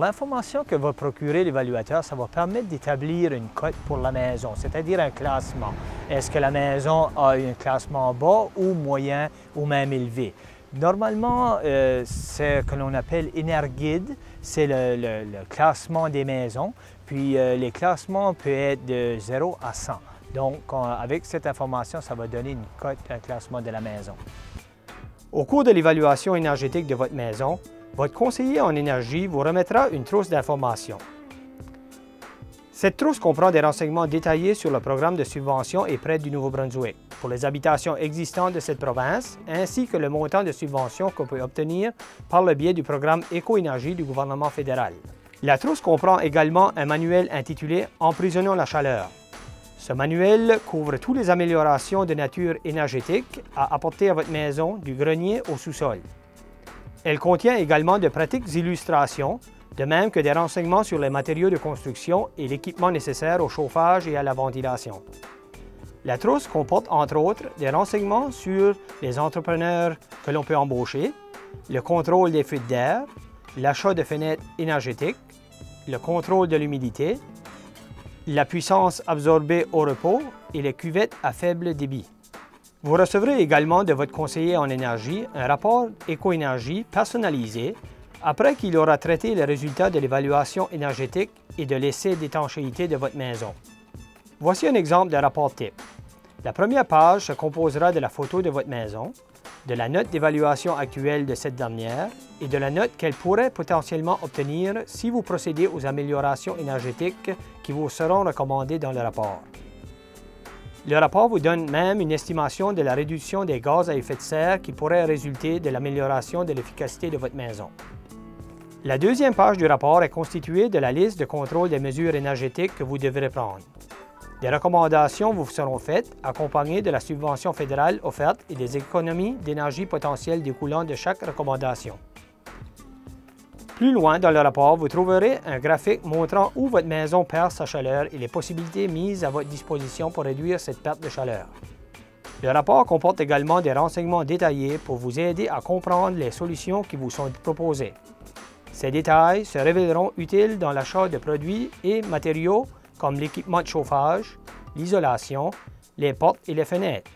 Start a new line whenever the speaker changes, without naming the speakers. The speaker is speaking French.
L'information que va procurer l'évaluateur, ça va permettre d'établir une cote pour la maison, c'est-à-dire un classement. Est-ce que la maison a un classement bas ou moyen ou même élevé? Normalement, c'est ce que l'on appelle Energuide, c'est le classement des maisons, puis les classements peuvent être de 0 à 100. Donc, avec cette information, ça va donner une cote, un classement de la maison.
Au cours de l'évaluation énergétique de votre maison, votre conseiller en énergie vous remettra une trousse d'informations. Cette trousse comprend des renseignements détaillés sur le programme de subvention et prêt du Nouveau-Brunswick pour les habitations existantes de cette province, ainsi que le montant de subvention qu'on peut obtenir par le biais du programme Éco-énergie du gouvernement fédéral. La trousse comprend également un manuel intitulé « Emprisonnons la chaleur ». Ce manuel couvre toutes les améliorations de nature énergétique à apporter à votre maison du grenier au sous-sol. Elle contient également de pratiques illustrations, de même que des renseignements sur les matériaux de construction et l'équipement nécessaire au chauffage et à la ventilation. La trousse comporte entre autres des renseignements sur les entrepreneurs que l'on peut embaucher, le contrôle des fuites d'air, l'achat de fenêtres énergétiques, le contrôle de l'humidité, la puissance absorbée au repos et les cuvettes à faible débit. Vous recevrez également de votre conseiller en énergie un rapport éco-énergie personnalisé après qu'il aura traité les résultats de l'évaluation énergétique et de l'essai d'étanchéité de votre maison. Voici un exemple de rapport type. La première page se composera de la photo de votre maison, de la note d'évaluation actuelle de cette dernière et de la note qu'elle pourrait potentiellement obtenir si vous procédez aux améliorations énergétiques qui vous seront recommandées dans le rapport. Le rapport vous donne même une estimation de la réduction des gaz à effet de serre qui pourrait résulter de l'amélioration de l'efficacité de votre maison. La deuxième page du rapport est constituée de la liste de contrôle des mesures énergétiques que vous devrez prendre. Des recommandations vous seront faites, accompagnées de la subvention fédérale offerte et des économies d'énergie potentielles découlant de chaque recommandation. Plus loin dans le rapport, vous trouverez un graphique montrant où votre maison perd sa chaleur et les possibilités mises à votre disposition pour réduire cette perte de chaleur. Le rapport comporte également des renseignements détaillés pour vous aider à comprendre les solutions qui vous sont proposées. Ces détails se révéleront utiles dans l'achat de produits et matériaux comme l'équipement de chauffage, l'isolation, les portes et les fenêtres.